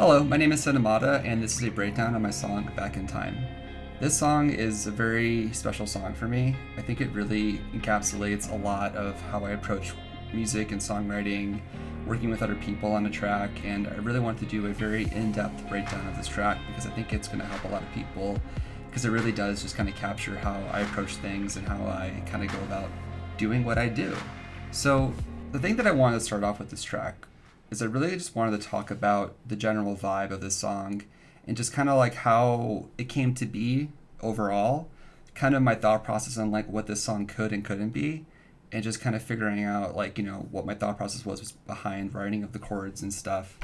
Hello, my name is Synymata, and this is a breakdown of my song Back in Time. This song is a very special song for me. I think it really encapsulates a lot of how I approach music and songwriting, working with other people on a track, and I really want to do a very in-depth breakdown of this track because I think it's going to help a lot of people because it really does just kind of capture how I approach things and how I kind of go about doing what I do. So, the thing that I wanted to start off with this track is I really just wanted to talk about the general vibe of this song and just kind of like how it came to be overall, kind of my thought process on like what this song could and couldn't be, and just kind of figuring out like, what my thought process was behind writing of the chords and stuff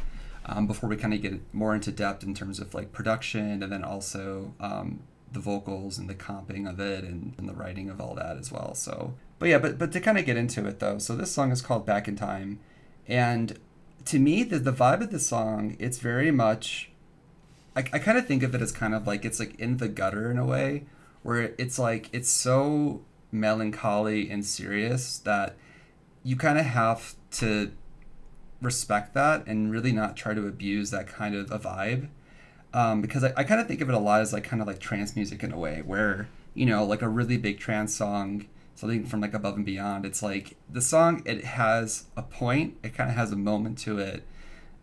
before we kind of get more into depth in terms of like production and then also the vocals and the comping of it and the writing of all that as well. So, but yeah, but to kind of get into it though, so this song is called Back in Time. And to me, the vibe of the song, it's very much, I kind of think of it as kind of like, it's like in the gutter in a way, where it's like, it's so melancholy and serious that you kind of have to respect that and really not try to abuse that kind of a vibe. Because I kind of think of it a lot as like kind of like trance music in a way, where, like a really big trance song, something from like Above and Beyond, it's like the song, it has a point, it kind of has a moment to it,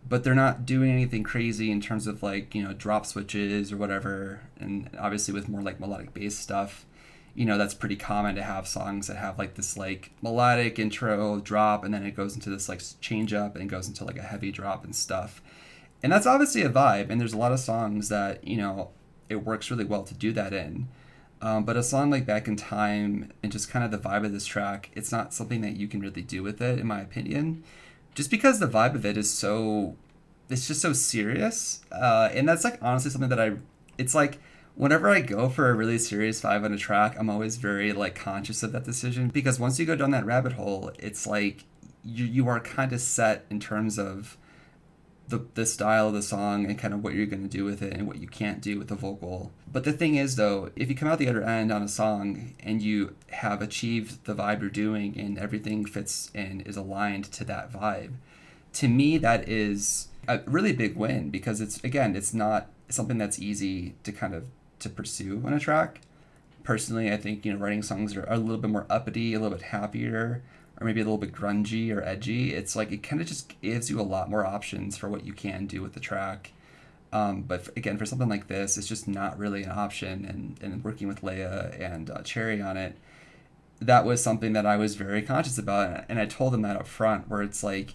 but they're not doing anything crazy in terms of like, drop switches or whatever. And obviously with more like melodic bass stuff, that's pretty common to have songs that have like this like melodic intro drop and then it goes into this like change up and goes into like a heavy drop and stuff. And that's obviously a vibe, and there's a lot of songs that, it works really well to do that in. But a song like Back in Time and just kind of the vibe of this track, it's not something that you can really do with it, in my opinion. Just because the vibe of it is it's just so serious. And that's like honestly something that it's like whenever I go for a really serious vibe on a track, I'm always very like conscious of that decision. Because once you go down that rabbit hole, it's like you are kind of set in terms of the style of the song and kind of what you're going to do with it and what you can't do with the vocal. But the thing is though, if you come out the other end on a song and you have achieved the vibe you're doing and everything fits and is aligned to that vibe, to me that is a really big win because it's not something that's easy to kind of to pursue on a track. Personally, I think, writing songs are a little bit more uppity, a little bit happier, or maybe a little bit grungy or edgy. It's like it kind of just gives you a lot more options for what you can do with the track. But again, for something like this, it's just not really an option. And working with Leah and Cherry on it, that was something that I was very conscious about. And I told them that up front, where it's like,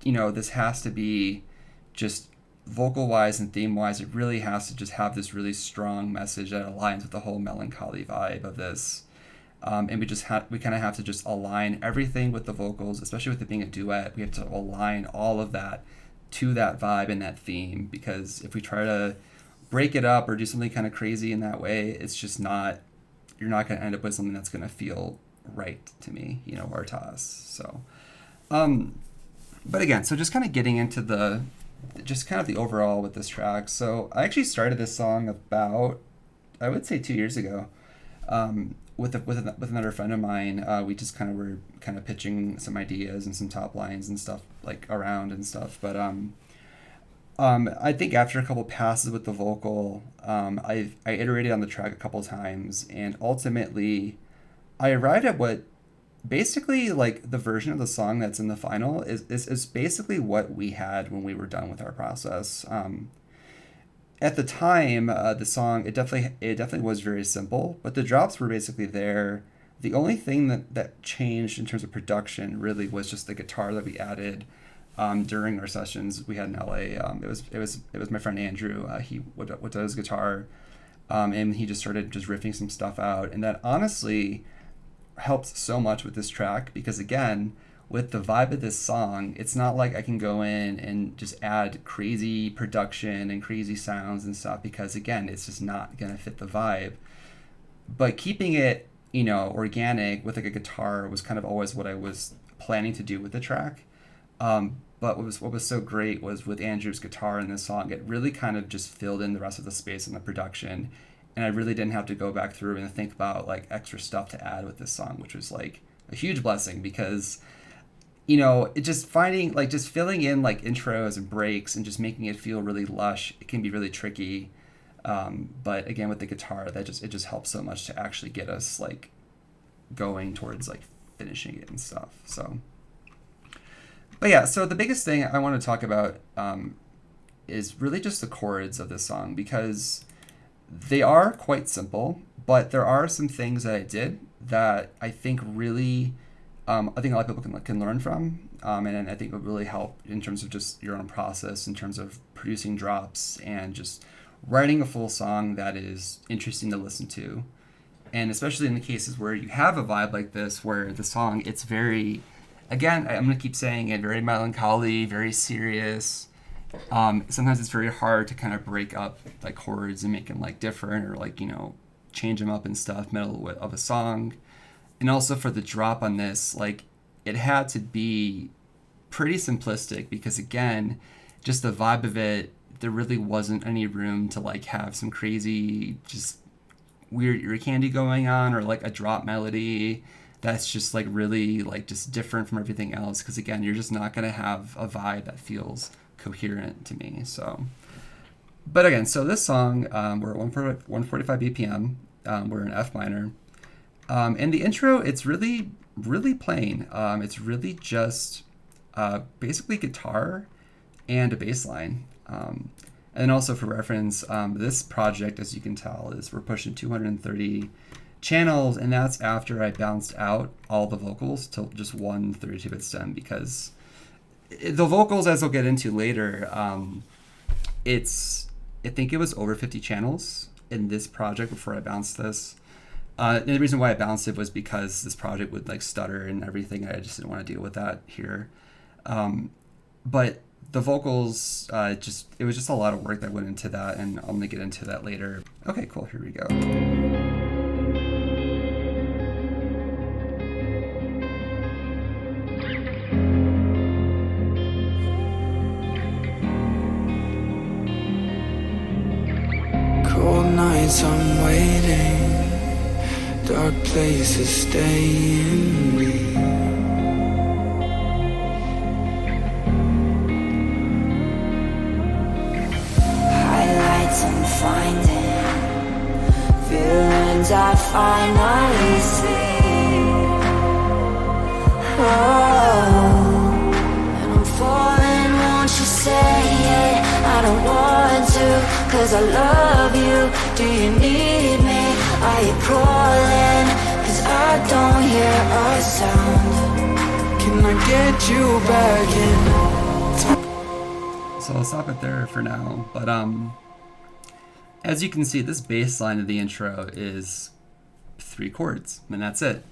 this has to be just vocal wise and theme wise, it really has to just have this really strong message that aligns with the whole melancholy vibe of this. And we kind of have to just align everything with the vocals, especially with it being a duet. We have to align all of that to that vibe and that theme, because if we try to break it up or do something kind of crazy in that way, it's just not, you're not going to end up with something that's going to feel right to me, or to us. So, but again, so just kind of getting into just kind of the overall with this track. So I actually started this song about, I would say 2 years ago. With another friend of mine, we just kind of were kind of pitching some ideas and some top lines and stuff like around and stuff. But I think after a couple passes with the vocal, I iterated on the track a couple times, and ultimately, I arrived at what basically like the version of the song that's in the final is basically what we had when we were done with our process. At the time, the song it definitely was very simple, but the drops were basically there. The only thing that changed in terms of production really was just the guitar that we added during our sessions we had in LA. It was my friend Andrew. He would do his guitar, and he just started just riffing some stuff out, and that honestly helped so much with this track because again, with the vibe of this song, it's not like I can go in and just add crazy production and crazy sounds and stuff because again, it's just not going to fit the vibe. But keeping it, organic with like a guitar was kind of always what I was planning to do with the track. But what was so great was with Andrew's guitar in this song, it really kind of just filled in the rest of the space in the production. And I really didn't have to go back through and think about like extra stuff to add with this song, which was like a huge blessing because it just finding like just filling in like intros and breaks and just making it feel really lush. It can be really tricky. But again, with the guitar, it just helps so much to actually get us like going towards like finishing it and stuff. So, but yeah, so the biggest thing I want to talk about is really just the chords of this song, because they are quite simple, but there are some things that I did that I think really, I think a lot of people can learn from, and I think it would really help in terms of just your own process, in terms of producing drops and just writing a full song that is interesting to listen to. And especially in the cases where you have a vibe like this, where the song, it's very, again, I'm going to keep saying it, very melancholy, very serious. Sometimes it's very hard to kind of break up like chords and make them like different, or like, change them up and stuff middle of a song. And also for the drop on this, like it had to be pretty simplistic, because again, just the vibe of it, there really wasn't any room to like have some crazy, just weird ear candy going on, or like a drop melody that's just like really like just different from everything else, because again, you're just not going to have a vibe that feels coherent to me. So, but again, so this song, we're at 145 BPM, we're in F minor, and the intro, it's really plain. It's really just basically guitar and a bass line. And also for reference, this project, as you can tell, we're pushing 230 channels, and that's after I bounced out all the vocals to just one 32-bit stem, because the vocals, as I'll get into later, I think it was over 50 channels in this project before I bounced this. And the reason why I bounced it was because this project would like stutter and everything. I just didn't want to deal with that here. But the vocals, it was just a lot of work that went into that, and I'm going to get into that later. Okay, cool, here we go. Cold nights I'm waiting, dark places stay in me. I'm finding feelings I finally see. Oh, and I'm falling, won't you say it? I don't want to, cause I love you. Do you need me? Are you calling? Cause I don't hear a sound. Can I get you back in? So I'll stop it there for now, but as you can see, this bass line of the intro is 3 chords, and that's it.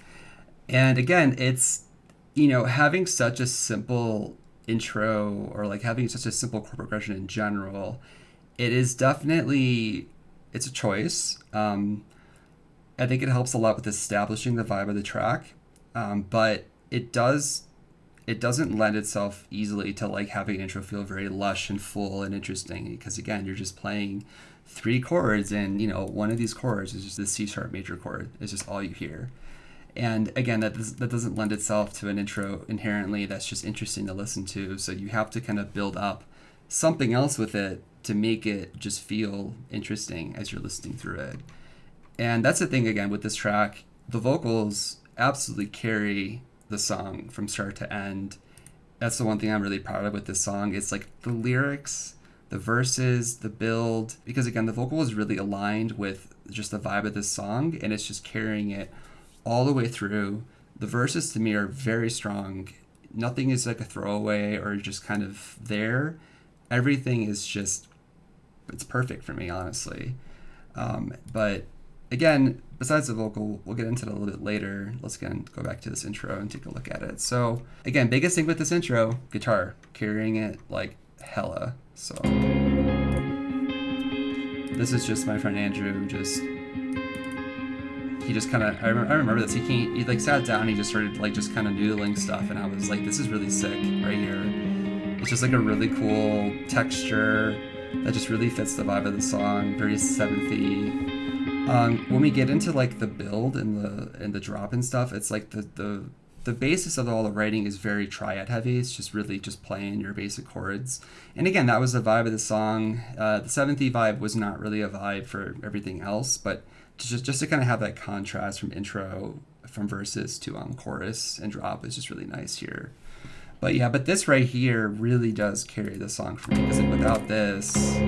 And again, it's, having such a simple intro, or like having such a simple chord progression in general, it is definitely, it's a choice. I think it helps a lot with establishing the vibe of the track, but it doesn't lend itself easily to like having an intro feel very lush and full and interesting, because again, you're just playing 3 chords, and one of these chords is just the C sharp major chord. It's just all you hear. And again, that doesn't lend itself to an intro inherently that's just interesting to listen to. So you have to kind of build up something else with it to make it just feel interesting as you're listening through it. And that's the thing, again, with this track, the vocals absolutely carry the song from start to end. That's the one thing I'm really proud of with this song. It's like the lyrics, the verses, the build, because again, the vocal is really aligned with just the vibe of this song, and it's just carrying it all the way through. The verses to me are very strong. Nothing is like a throwaway or just kind of there. Everything is just, it's perfect for me, honestly. But again, besides the vocal, we'll get into it a little bit later. Let's again go back to this intro and take a look at it. So again, biggest thing with this intro, guitar, carrying it like hella. So this is just my friend Andrew. He just kind of, I remember this. He like sat down and he just started like just kind of noodling stuff, and I was like, this is really sick right here. It's just like a really cool texture that just really fits the vibe of the song. Very 7th-y. When we get into like the build and the drop and stuff, it's like the the basis of all the writing is very triad heavy. It's just really just playing your basic chords. And again, that was the vibe of the song. The 7th E vibe was not really a vibe for everything else, but just to kind of have that contrast from intro, from verses to chorus and drop is just really nice here. But yeah, but this right here really does carry the song for me, because without this,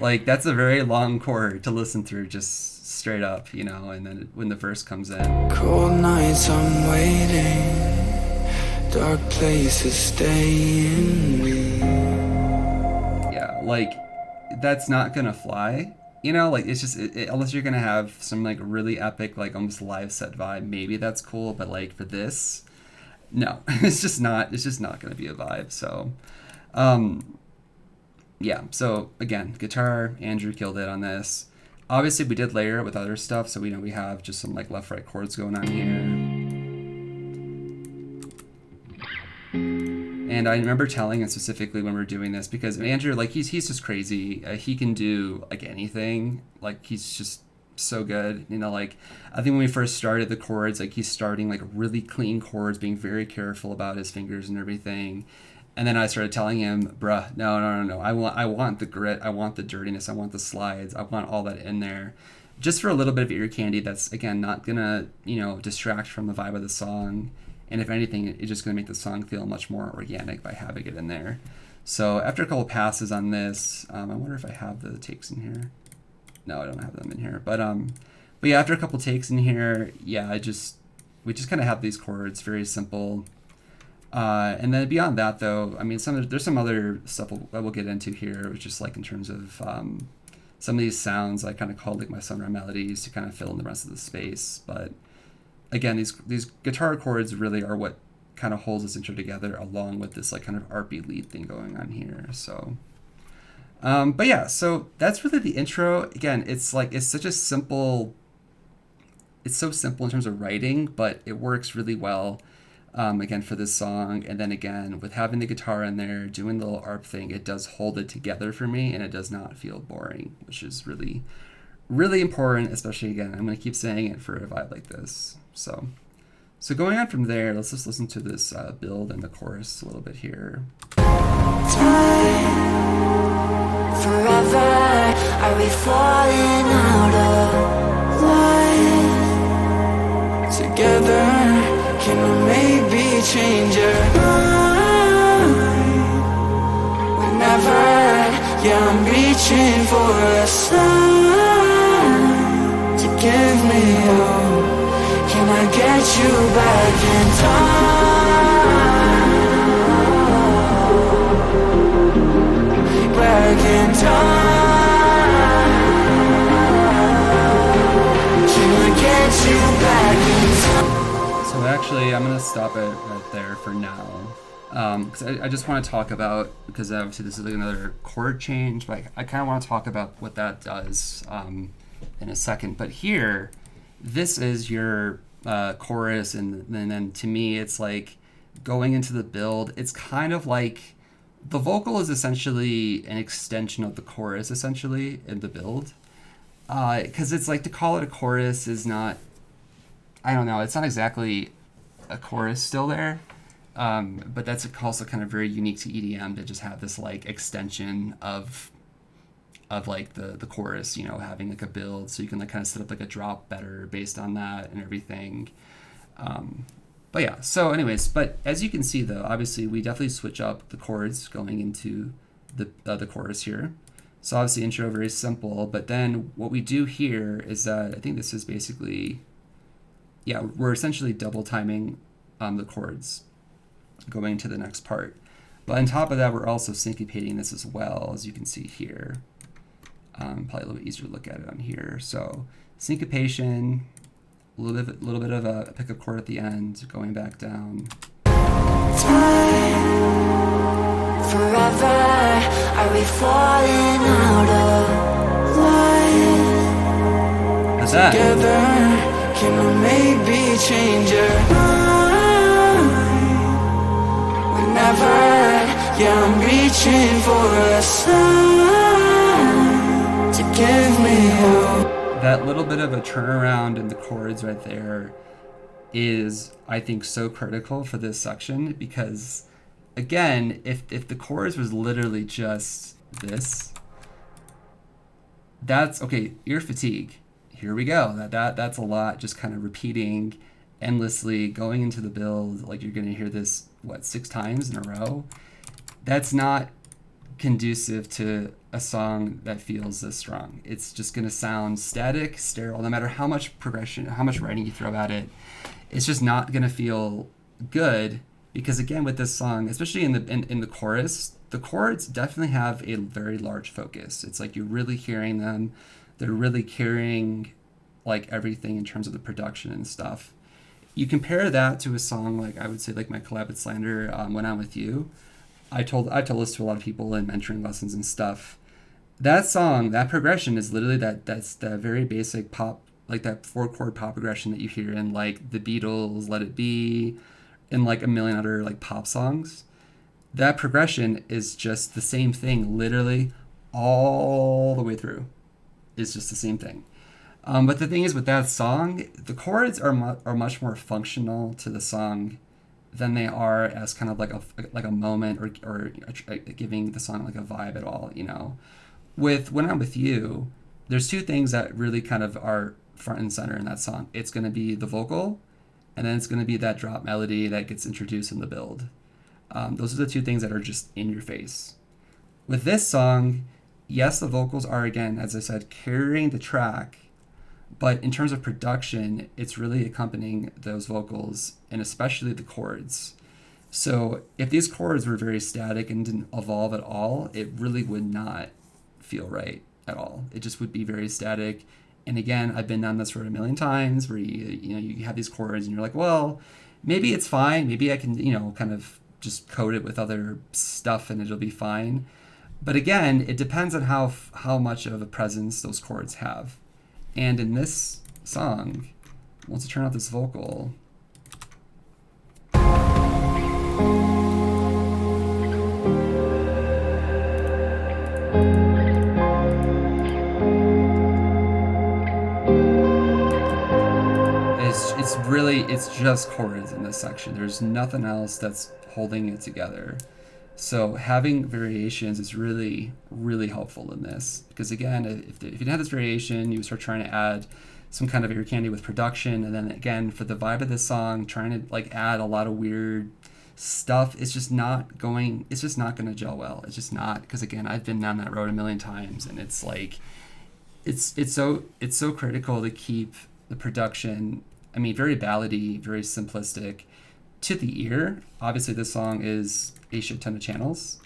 like, that's a very long chord to listen through just straight up, you know, and then when the verse comes in. Cold nights I'm waiting, dark places stay in me. Yeah, like, that's not gonna fly, you know, like, it's just, unless you're gonna have some, like, really epic, like, almost live set vibe, maybe that's cool, but, like, for this, no, it's just not gonna be a vibe, so, yeah, so again, guitar, Andrew killed it on this. Obviously, we did layer it with other stuff, so we know we have just some like left-right chords going on here. And I remember telling him specifically when we were doing this, because Andrew, like, he's just crazy. He can do like anything. Like, he's just so good. You know, like, I think when we first started the chords, like, he's starting like really clean chords, being very careful about his fingers and everything. And then I started telling him, bruh, no. I want the grit. I want the dirtiness. I want the slides. I want all that in there. Just for a little bit of ear candy that's, again, not going to, you know, distract from the vibe of the song. And if anything, it's just going to make the song feel much more organic by having it in there. So after a couple passes on this, I wonder if I have the takes in here. No, I don't have them in here. But yeah, after a couple takes in here, yeah, we just kind of have these chords, very simple. And then beyond that, though, I mean, there's some other stuff that we'll get into here, which is like in terms of some of these sounds I kind of called like my sunrise melodies to kind of fill in the rest of the space. But again, these guitar chords really are what kind of holds this intro together, along with this like kind of arpy lead thing going on here. So, but yeah, so that's really the intro. Again, it's so simple in terms of writing, but it works really well. Again, for this song, and then again with having the guitar in there doing the little arp thing, it does hold it together for me, and it does not feel boring, which is really, really important, especially, again, I'm going to keep saying it, for a vibe like this. So going on from there, let's just listen to this build and the chorus a little bit here. Time, forever, are we falling out of line? Together, can we maybe change your mind? Whenever, yeah, I'm reaching for a sign to give me hope. Can I get you back in time? Back in time. Can I get you back in time? So actually, I'm going to stop it right there for now, because I just want to talk about, because obviously this is like another chord change, but I kind of want to talk about what that does in a second. But here, this is your chorus, and then to me, it's like going into the build. It's kind of like the vocal is essentially an extension of the chorus, essentially, in the build, because it's like, to call it a chorus is not, I don't know, it's not exactly a chorus still there, but that's also kind of very unique to EDM, to just have this like extension of like the chorus, you know, having like a build, so you can like kind of set up like a drop better based on that and everything. But yeah, so anyways, but as you can see though, obviously we definitely switch up the chords going into the chorus here. So obviously intro, very simple, but then what we do here is that I think this is basically, yeah, we're essentially double timing the chords going to the next part. But on top of that, we're also syncopating this as well, as you can see here. Probably a little bit easier to look at it on here. So syncopation, a little bit of a pickup chord at the end, going back down. Time, forever, are we falling out of line? That's that. Together, can we maybe change your mind? Whenever, yeah, I'm reaching for a sign to give me hope. that little bit of a turnaround in the chords right there is, I think, so critical for this section, because again, if the chorus was literally just this, that's okay. Ear fatigue. Here we go. That's a lot. Just kind of repeating endlessly, going into the build. Like you're gonna hear this 6 times in a row. That's not conducive to a song that feels this strong. It's just gonna sound static, sterile. No matter how much progression, how much writing you throw at it, it's just not gonna feel good. Because again, with this song, especially in the chorus, the chords definitely have a very large focus. It's like you're really hearing them. They're really carrying like everything in terms of the production and stuff. You compare that to a song like, I would say, like my collab with Slander, When I'm With You. I told this to a lot of people in mentoring lessons and stuff. That song, that progression is literally that's the very basic pop, like that 4-chord pop progression that you hear in like the Beatles, Let It Be, and like a million other like pop songs. That progression is just the same thing, literally all the way through. It's just the same thing. But the thing is, with that song, the chords are much more functional to the song than they are as kind of like a moment or giving the song like a vibe at all. You know, with When I'm With You, there's 2 things that really kind of are front and center in that song. It's going to be the vocal, and then it's going to be that drop melody that gets introduced in the build. Those are the 2 things that are just in your face. With this song, yes, the vocals are, again, as I said, carrying the track, but in terms of production, it's really accompanying those vocals, and especially the chords. So if these chords were very static and didn't evolve at all, it really would not feel right at all. It just would be very static. And again, I've been down this road a million times where you have these chords and you're like, well, maybe it's fine. Maybe I can, kind of just code it with other stuff and it'll be fine. But again, it depends on how much of a presence those chords have. And in this song, once you turn out this vocal, it's just chords in this section. There's nothing else that's holding it together. So having variations is really, really helpful in this, because again, if you didn't have this variation, you would start trying to add some kind of ear candy with production, and then again, for the vibe of this song, trying to like add a lot of weird stuff, it's just not going to gel well. It's just not, because again, I've been down that road a million times, and it's like it's so critical to keep the production, I mean, very ballady, very simplistic to the ear. Obviously this song is a shit ton of channels,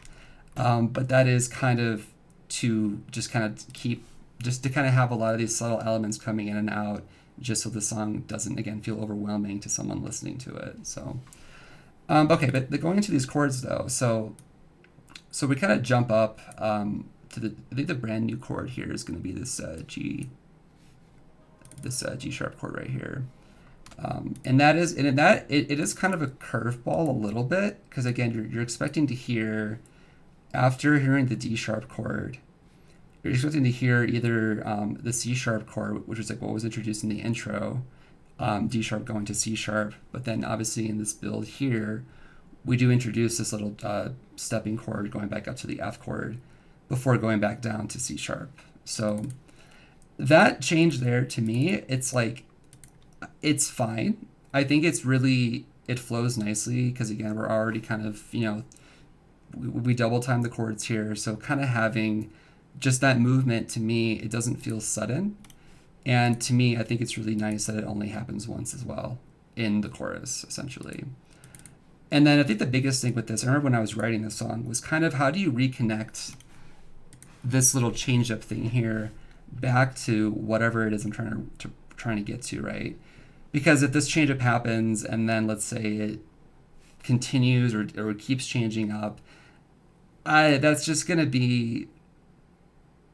but that is kind of to just kind of keep, just to kind of have a lot of these subtle elements coming in and out, just so the song doesn't again feel overwhelming to someone listening to it. So okay, but going into these chords though, so we kind of jump up to I think the brand new chord here is going to be this G sharp chord right here. And it is kind of a curveball a little bit, because again, you're expecting to hear, after hearing the D sharp chord, you're expecting to hear either the C sharp chord, which is like what was introduced in the intro, D sharp going to C sharp, but then obviously in this build here, we do introduce this little stepping chord going back up to the F chord before going back down to C sharp. So that change there, to me, it's like, it's fine. I think it flows nicely, because again, we're already kind of, we double time the chords here, so kind of having just that movement, to me, it doesn't feel sudden. And to me, I think it's really nice that it only happens once as well in the chorus, essentially. And then I think the biggest thing with this, I remember when I was writing this song, was kind of how do you reconnect this little change up thing here back to whatever it is I'm trying to get to, right? Because if this change up happens and then let's say it continues or keeps changing up, that's just going to be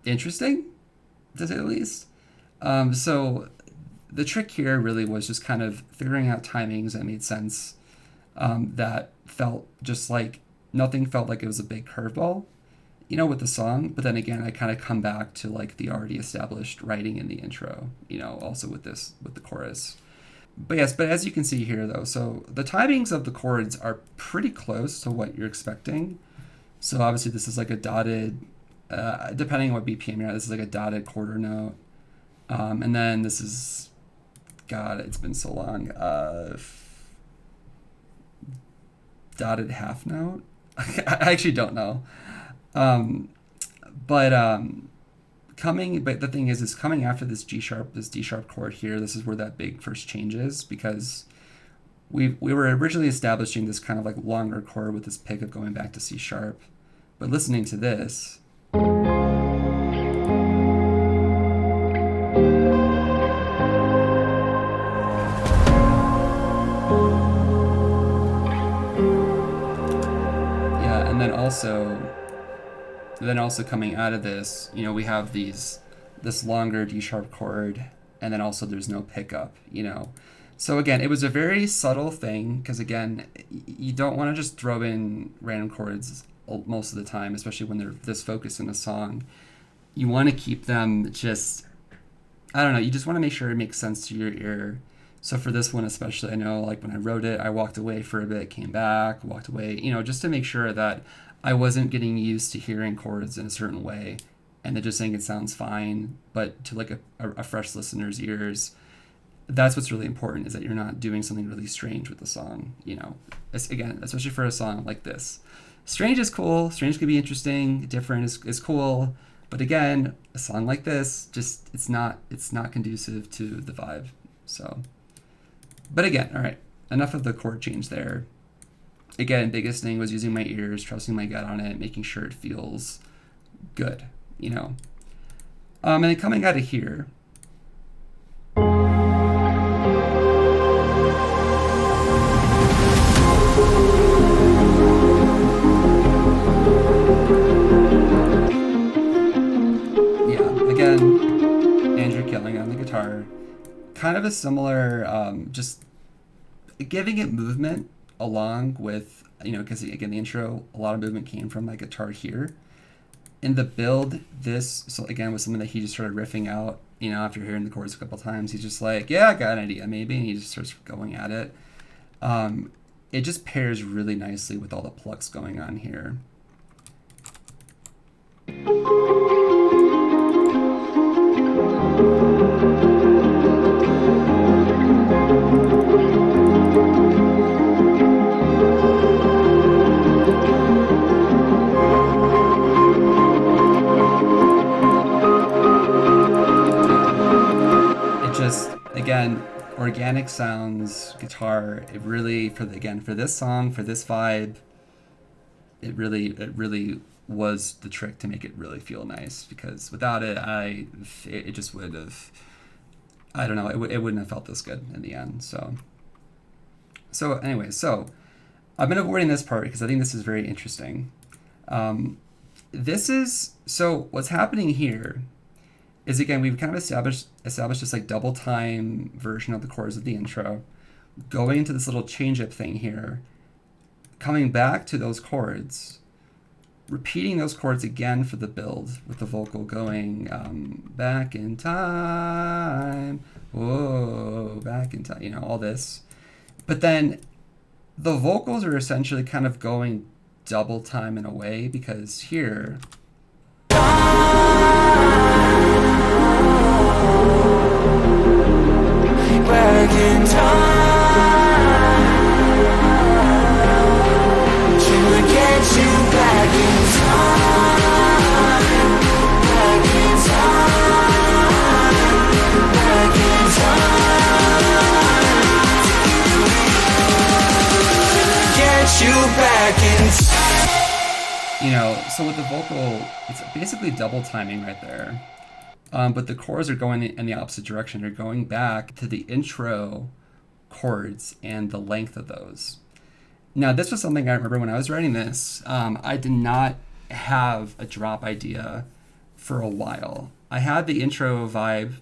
interesting, to say the least. So the trick here really was just kind of figuring out timings that made sense, that felt just like nothing felt like it was a big curveball. with the song. But then again, I kind of come back to like the already established writing in the intro, also with the chorus. But yes, but as you can see here though, so the timings of the chords are pretty close to what you're expecting. So obviously this is like a dotted, depending on what BPM you're at, this is like a dotted quarter note. And then this is, God, it's been so long, dotted half note. I actually don't know. But the thing is coming after this D sharp chord here, this is where that big first changes, because we were originally establishing this kind of like longer chord with this pickup going back to C sharp. But listening to this, yeah, and then also coming out of this, we have this longer D sharp chord, and then also there's no pickup, So again, it was a very subtle thing, because again, you don't want to just throw in random chords most of the time, especially when they're this focused in a song. You want to keep them just, I don't know, you just want to make sure it makes sense to your ear. So for this one especially, I know like when I wrote it, I walked away for a bit, came back, walked away, just to make sure that I wasn't getting used to hearing chords in a certain way and then just saying it sounds fine, but to like a fresh listener's ears, that's what's really important, is that you're not doing something really strange with the song, again, especially for a song like this. Strange is cool. Strange could be interesting. Different is cool. But again, a song like this, just it's not conducive to the vibe. So, but again, all right, enough of the chord change there. Again, biggest thing was using my ears, trusting my gut on it, making sure it feels good, And then coming out of here, kind of a similar, just giving it movement along with, because again, the intro, a lot of movement came from my guitar here. In the build, so again, was something that he just started riffing out, after hearing the chords a couple times. He's just like, yeah, I got an idea, maybe, and he just starts going at it. It just pairs really nicely with all the plucks going on here. Again, organic sounds, guitar, it really, for this song, for this vibe, it really was the trick to make it really feel nice, because without it, it just would have, I don't know, it wouldn't have felt this good in the end. So anyway, I've been avoiding this part because I think this is very interesting. What's happening here is, again, we've kind of established this like double time version of the chords of the intro, going into this little change up thing here, coming back to those chords, repeating those chords again for the build, with the vocal going back in time, whoa, back in time, all this. But then the vocals are essentially kind of going double time in a way, because here, back in time, can I get you back in time, back in time, back in time, get you back in time. So with the vocal, it's basically double timing right there. But the chords are going in the opposite direction. They're going back to the intro chords and the length of those. Now, this was something I remember when I was writing this. I did not have a drop idea for a while. I had the intro vibe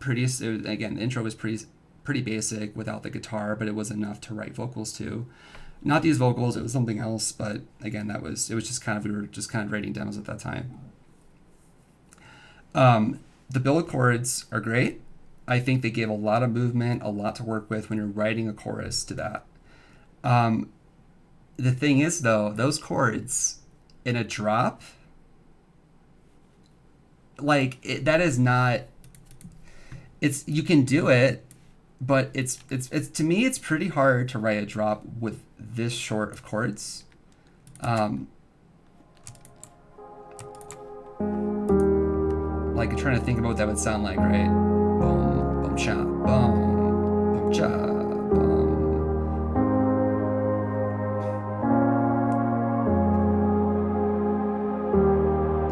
the intro was pretty basic without the guitar, but it was enough to write vocals to. Not these vocals, it was something else, but again, it was just kind of, we were just kind of writing demos at that time. The build chords are great. I think they give a lot of movement, a lot to work with when you're writing a chorus to that. The thing is, though, those chords in a drop, like, that is not, it's, you can do it, but it's to me, it's pretty hard to write a drop with this short of chords. Like, I'm trying to think about what that would sound like, right? Boom, boom, cha, boom, boom, cha, boom.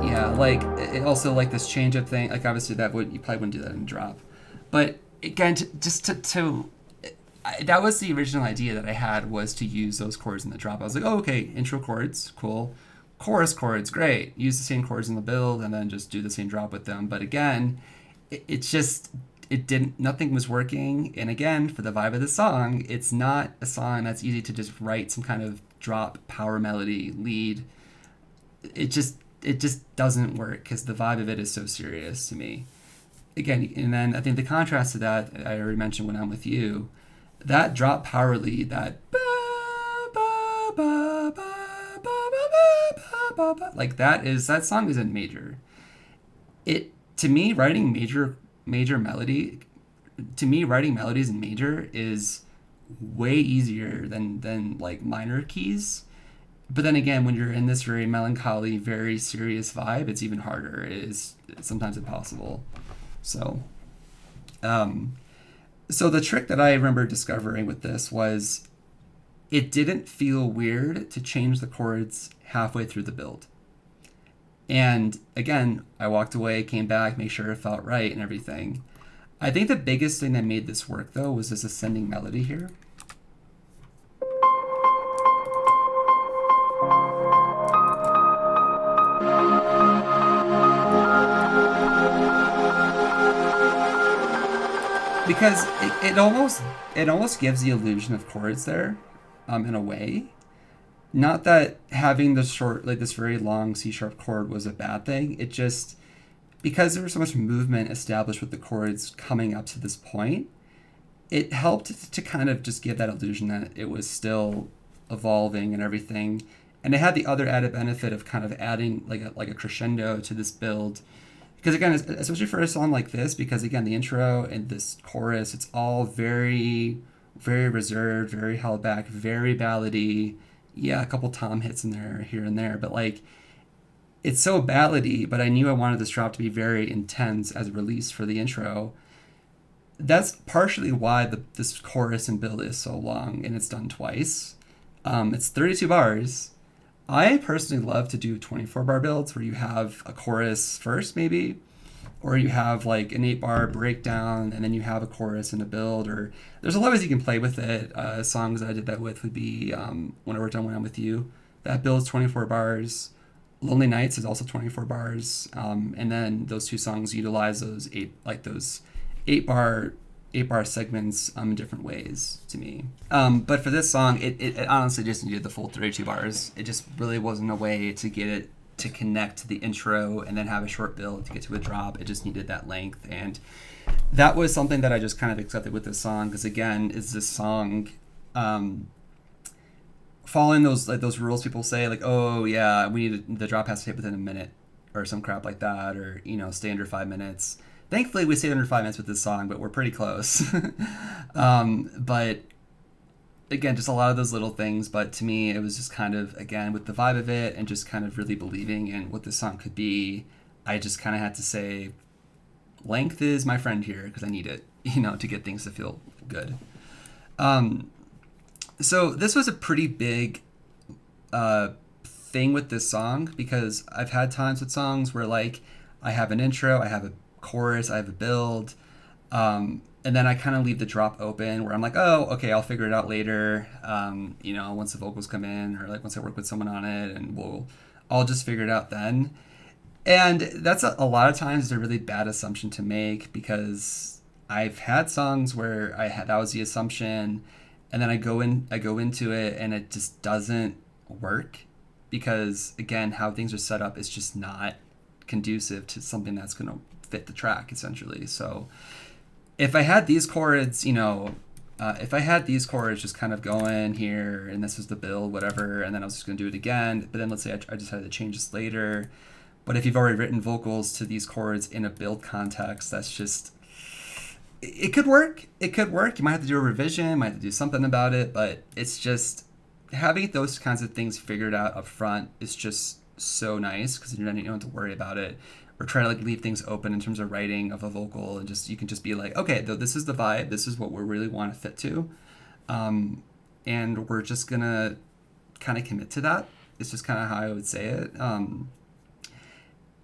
Yeah, like, it also, like, this change up thing, like, obviously you probably wouldn't do that in a drop. But again, that was the original idea that I had, was to use those chords in the drop. I was like, oh, okay, intro chords, cool. Chorus chords, great. Use the same chords in the build and then just do the same drop with them. But again, nothing was working. And again, for the vibe of the song, it's not a song that's easy to just write some kind of drop power melody lead. It just doesn't work because the vibe of it is so serious to me. Again, and then I think the contrast to that, I already mentioned When I'm With You, that drop power lead, that like, that song is in major. To me, writing melodies in major is way easier than like minor keys. But then again, when you're in this very melancholy, very serious vibe, it's even harder. It's sometimes impossible. So the trick that I remember discovering with this was, it didn't feel weird to change the chords halfway through the build. And again, I walked away, came back, made sure it felt right and everything. I think the biggest thing that made this work, though, was this ascending melody here. Because it almost gives the illusion of chords there, in a way. Not that having this short, like this very long C sharp chord was a bad thing. It just, because there was so much movement established with the chords coming up to this point, it helped to kind of just give that illusion that it was still evolving and everything. And it had the other added benefit of kind of adding like a crescendo to this build. Because again, especially for a song like this, because again, the intro and this chorus, it's all very, very reserved, very held back, very ballady. Yeah, a couple tom hits in there, here and there, but like, it's so ballady, but I knew I wanted this drop to be very intense as a release for the intro. That's partially why this chorus and build is so long, and it's done twice. It's 32 bars. I personally love to do 24-bar builds where you have a chorus first, maybe, or you have like an 8-bar breakdown, and then you have a chorus and a build, or there's a lot of ways you can play with it. Songs that I did that with would be When I Worked On When I'm With You. That builds 24 bars. Lonely Nights is also 24 bars. And then those two songs utilize those 8-bar segments in different ways to me. But for this song, it honestly just needed the full 32 bars. It just really wasn't a way to get it to connect to the intro and then have a short build to get to a drop. It just needed that length. And that was something that I just kind of accepted with this song, because again, is this song following those rules people say, like, oh yeah, the drop has to hit within a minute or some crap like that, or stay under 5 minutes. Thankfully, we stayed under 5 minutes with this song, but we're pretty close. But again, just a lot of those little things. But to me, it was just kind of, again, with the vibe of it and just kind of really believing in what this song could be, I just kind of had to say, length is my friend here, because I need it, to get things to feel good. So this was a pretty big thing with this song, because I've had times with songs where, like, I have an intro, I have a chorus, I have a build, and then I kind of leave the drop open where I'm like, oh, okay, I'll figure it out later, once the vocals come in, or like once I work with someone on it, and I'll just figure it out then. And that's a lot of times a really bad assumption to make, because I've had songs where that was the assumption, and then I go into it and it just doesn't work because again, how things are set up is just not conducive to something that's going to fit the track essentially. So if I had these chords, if I had these chords just kind of going here and this was the build, whatever, and then I was just going to do it again, but then let's say I decided to change this later. But if you've already written vocals to these chords in a build context, that's just, it could work. It could work. You might have to do a revision, might have to do something about it, but it's just, having those kinds of things figured out up front is just so nice because you don't have to worry about it or try to like leave things open in terms of writing of a vocal, and just you can just be like, okay, this is the vibe, this is what we really want to fit to, and we're just gonna kind of commit to that. It's just kind of how I would say it.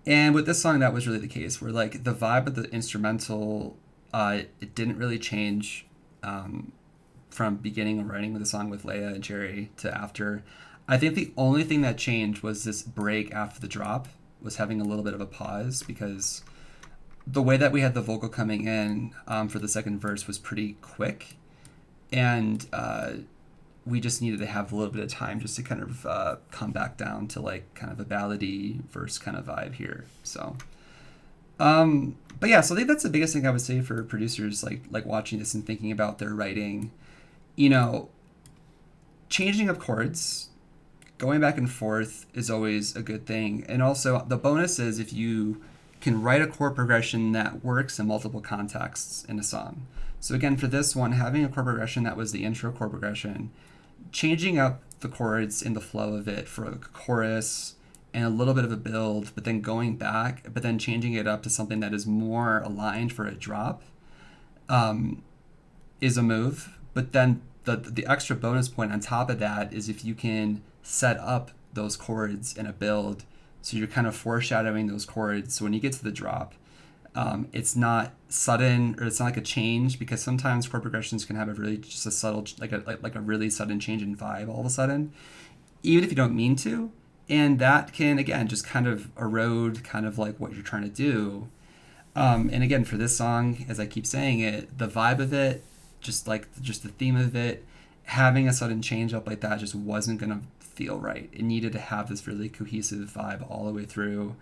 And with this song, that was really the case, where like the vibe of the instrumental, it didn't really change from beginning of writing with the song with Leah and Cherry to after. I think the only thing that changed was this break after the drop, was having a little bit of a pause, because the way that we had the vocal coming in for the second verse was pretty quick, and we just needed to have a little bit of time just to kind of come back down to like kind of a ballady verse kind of vibe here. So but yeah, so I think that's the biggest thing I would say for producers like watching this and thinking about their writing. Changing up chords, going back and forth is always a good thing. And also the bonus is if you can write a chord progression that works in multiple contexts in a song. So again, for this one, having a chord progression that was the intro chord progression, changing up the chords in the flow of it for a chorus and a little bit of a build, but then going back, but then changing it up to something that is more aligned for a drop, is a move. But then the extra bonus point on top of that is if you can set up those chords in a build, so you're kind of foreshadowing those chords, so when you get to the drop, it's not sudden, or it's not like a change, because sometimes chord progressions can have a really just a subtle, like a really sudden change in vibe all of a sudden, even if you don't mean to, and that can again just kind of erode kind of like what you're trying to do. And again, for this song, as I keep saying it, the vibe of it, just the theme of it, having a sudden change up like that just wasn't gonna feel right. It needed to have this really cohesive vibe all the way through.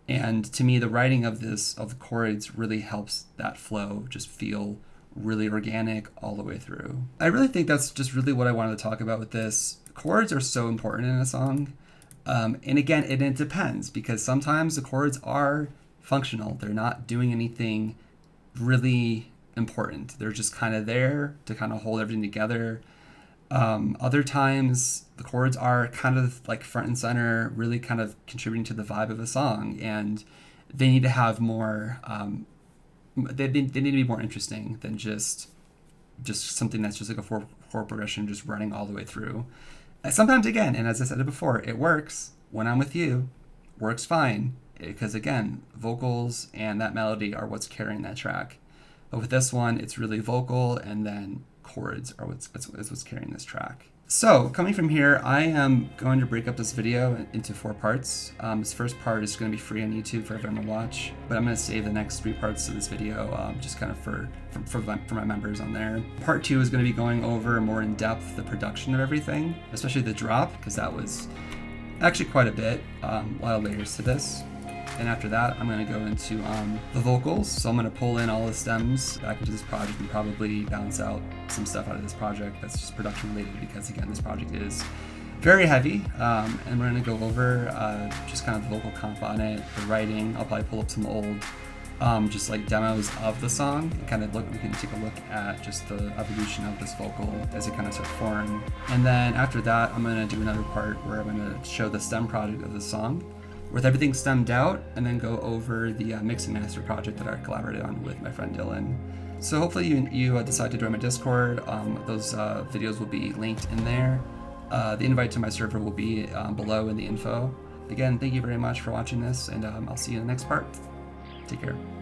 And to me, the writing of the chords really helps that flow just feel really organic all the way through. I really think that's just really what I wanted to talk about with this. Chords are so important in a song. And again, it depends, because sometimes the chords are functional. They're not doing anything really important. They're just kind of there to kind of hold everything together. Other times the chords are kind of like front and center, really kind of contributing to the vibe of a song, and they need to have more, they need to be more interesting than just something that's just like a chord progression just running all the way through. Sometimes, again, and as I said it before, it works. When I'm with you, works fine, because again, vocals and that melody are what's carrying that track. But with this one, it's really vocal, and then chords are what's carrying this track. So coming from here, I am going to break up this video into 4 parts. This first part is going to be free on YouTube for everyone to watch, but I'm going to save the next 3 parts of this video just kind of for my members on there. Part 2 is going to be going over more in depth the production of everything, especially the drop, because that was actually quite a bit, a lot of layers to this. And after that, I'm going to go into the vocals. So I'm going to pull in all the stems back into this project and probably bounce out some stuff out of this project that's just production related, because again, this project is very heavy. And we're going to go over just kind of the vocal comp on it, the writing. I'll probably pull up some old just like demos of the song and kind of we can take a look at just the evolution of this vocal as it kind of starts form. And then after that, I'm going to do another part where I'm going to show the stem project of the song with everything stemmed out, and then go over the mix and master project that I collaborated on with my friend Dylan. So hopefully you decide to join my Discord. Those videos will be linked in there. The invite to my server will be below in the info. Again, thank you very much for watching this, and I'll see you in the next part. Take care.